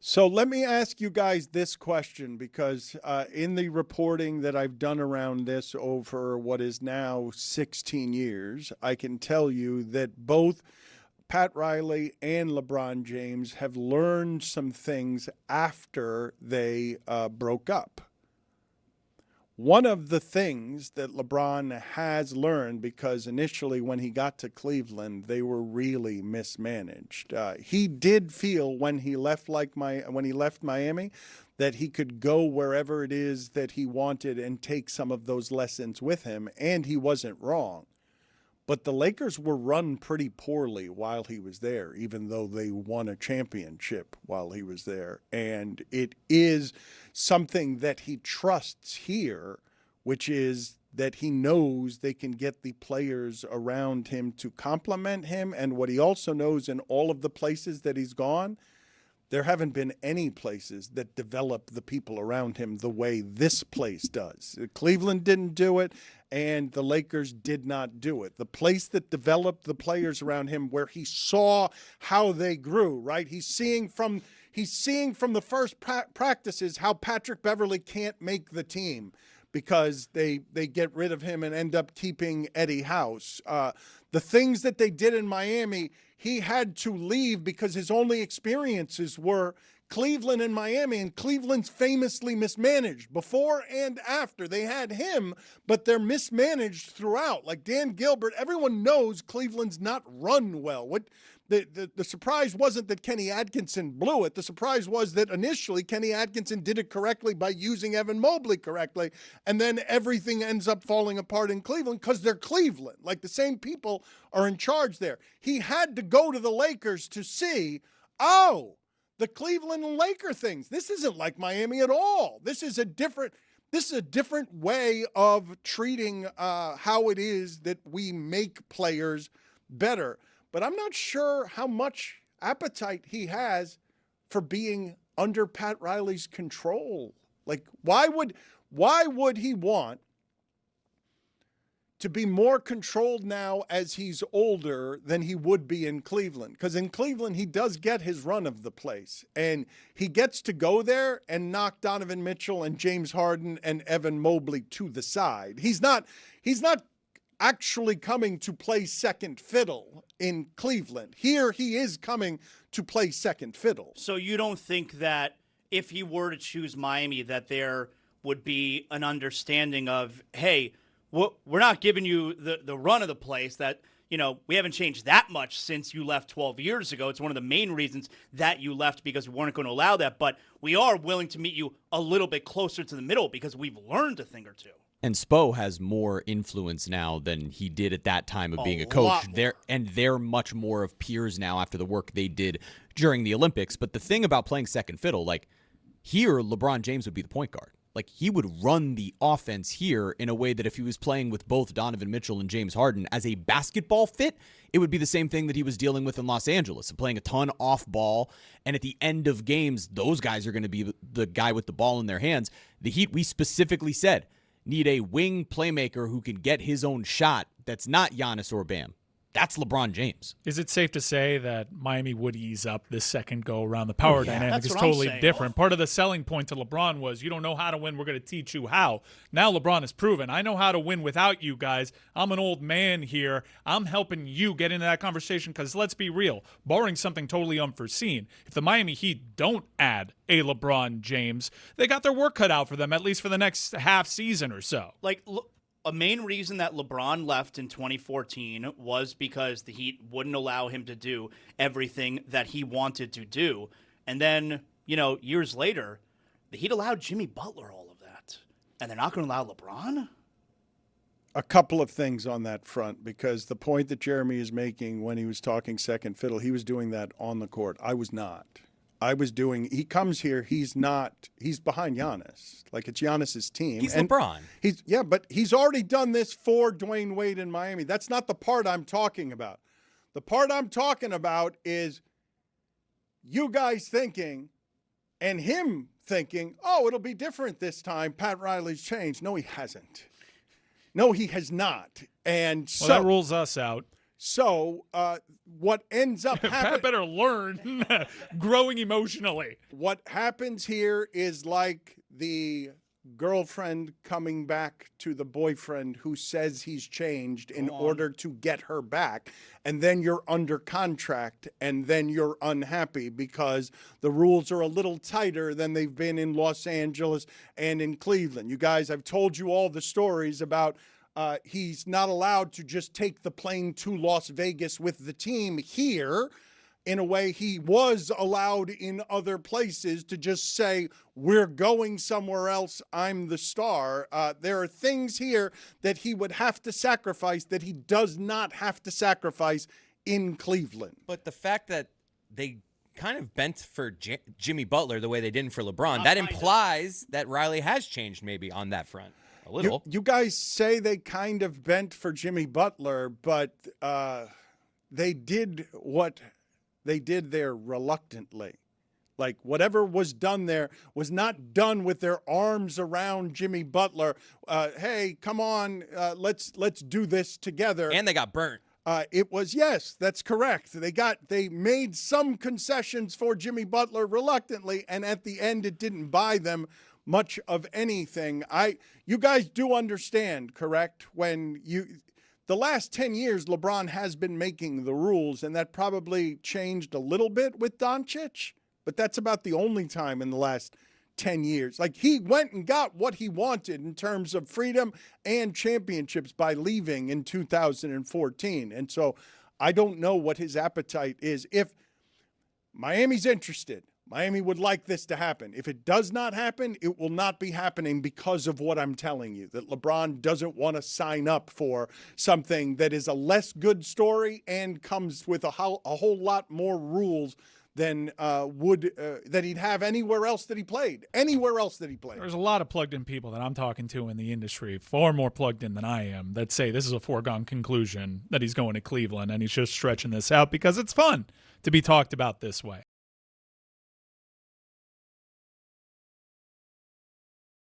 So let me ask you guys this question, because in the reporting that I've done around this over what is now 16 years, I can tell you that both Pat Riley and LeBron James have learned some things after they broke up. One of the things that LeBron has learned, because initially when he got to Cleveland, they were really mismanaged. He did feel when he left Miami that he could go wherever it is that he wanted and take some of those lessons with him, and he wasn't wrong. But the Lakers were run pretty poorly while he was there, even though they won a championship while he was there. And it is something that he trusts here, which is that he knows they can get the players around him to complement him. And what he also knows, in all of the places that he's gone, there haven't been any places that develop the people around him the way this place does. Cleveland didn't do it, and the Lakers did not do it. The place that developed the players around him, where he saw how they grew, right? He's seeing from the first practices how Patrick Beverley can't make the team because they get rid of him and end up keeping Eddie House. The things that they did in Miami, he had to leave because his only experiences were Cleveland and Miami, and Cleveland's famously mismanaged before and after. They had him, but they're mismanaged throughout. Like Dan Gilbert, everyone knows Cleveland's not run well. What the surprise wasn't that Kenny Atkinson blew it. The surprise was that initially Kenny Atkinson did it correctly by using Evan Mobley correctly, and then everything ends up falling apart in Cleveland because they're Cleveland. Like, the same people are in charge there. He had to go to the Lakers to see, the Cleveland and Laker things. This isn't like Miami at all. This is a different way of treating how it is that we make players better. But I'm not sure how much appetite he has for being under Pat Riley's control. Like, why would he want to be more controlled now as he's older than he would be in Cleveland? Because in Cleveland, he does get his run of the place, and he gets to go there and knock Donovan Mitchell and James Harden and Evan Mobley to the side. He's not actually coming to play second fiddle in Cleveland. Here he is coming to play second fiddle. So you don't think that if he were to choose Miami, that there would be an understanding of, hey, we're not giving you the run of the place, that, we haven't changed that much since you left 12 years ago. It's one of the main reasons that you left, because we weren't going to allow that. But we are willing to meet you a little bit closer to the middle because we've learned a thing or two. And Spo has more influence now than he did at that time of being a coach. They're much more of peers now after the work they did during the Olympics. But the thing about playing second fiddle, like, here, LeBron James would be the point guard. Like, he would run the offense here in a way that if he was playing with both Donovan Mitchell and James Harden as a basketball fit, it would be the same thing that he was dealing with in Los Angeles, playing a ton off ball. And at the end of games, those guys are going to be the guy with the ball in their hands. The Heat, we specifically said, need a wing playmaker who can get his own shot that's not Giannis or Bam. That's LeBron James. Is it safe to say that Miami would ease up this second go around? The power dynamic is totally different. Part of the selling point to LeBron was, you don't know how to win, we're going to teach you how. Now LeBron has proven, I know how to win without you guys. I'm an old man here. I'm helping you get into that conversation because, let's be real, barring something totally unforeseen, if the Miami Heat don't add a LeBron James, they got their work cut out for them, at least for the next half season or so. A main reason that LeBron left in 2014 was because the Heat wouldn't allow him to do everything that he wanted to do. And then, years later, the Heat allowed Jimmy Butler all of that. And they're not going to allow LeBron? A couple of things on that front, because the point that Jeremy is making when he was talking second fiddle, he was doing that on the court. I was not. He comes here, he's behind Giannis. Like, it's Giannis's team. He's LeBron. But he's already done this for Dwayne Wade in Miami. That's not the part I'm talking about. The part I'm talking about is you guys thinking and him thinking, it'll be different this time. Pat Riley's changed. No, he hasn't. No, he has not. And that rules us out. So what ends up Pat happening? better learn growing emotionally. What happens here is like the girlfriend coming back to the boyfriend who says he's changed in order to get her back. And then you're under contract and then you're unhappy because the rules are a little tighter than they've been in Los Angeles and in Cleveland. You guys, I've told you all the stories about he's not allowed to just take the plane to Las Vegas with the team here. In a way, he was allowed in other places to just say, we're going somewhere else, I'm the star. There are things here that he would have to sacrifice that he does not have to sacrifice in Cleveland. But the fact that they kind of bent for Jimmy Butler the way they didn't for LeBron, that implies that Riley has changed maybe on that front a little. You guys say they kind of bent for Jimmy Butler, but they did what they did there reluctantly. Like whatever was done there was not done with their arms around Jimmy Butler. Hey, come on, let's do this together. And they got burnt. It was, yes, that's correct. They made some concessions for Jimmy Butler reluctantly, and at the end it didn't buy them much of anything. You guys do understand, correct? The last 10 years, LeBron has been making the rules, and that probably changed a little bit with Doncic, but that's about the only time in the last 10 years. Like, he went and got what he wanted in terms of freedom and championships by leaving in 2014. And so I don't know what his appetite is. If Miami's interested, Miami would like this to happen. If it does not happen, it will not be happening because of what I'm telling you, that LeBron doesn't want to sign up for something that is a less good story and comes with a whole lot more rules than that he'd have anywhere else that he played. There's a lot of plugged-in people that I'm talking to in the industry, far more plugged in than I am, that say this is a foregone conclusion that he's going to Cleveland and he's just stretching this out because it's fun to be talked about this way.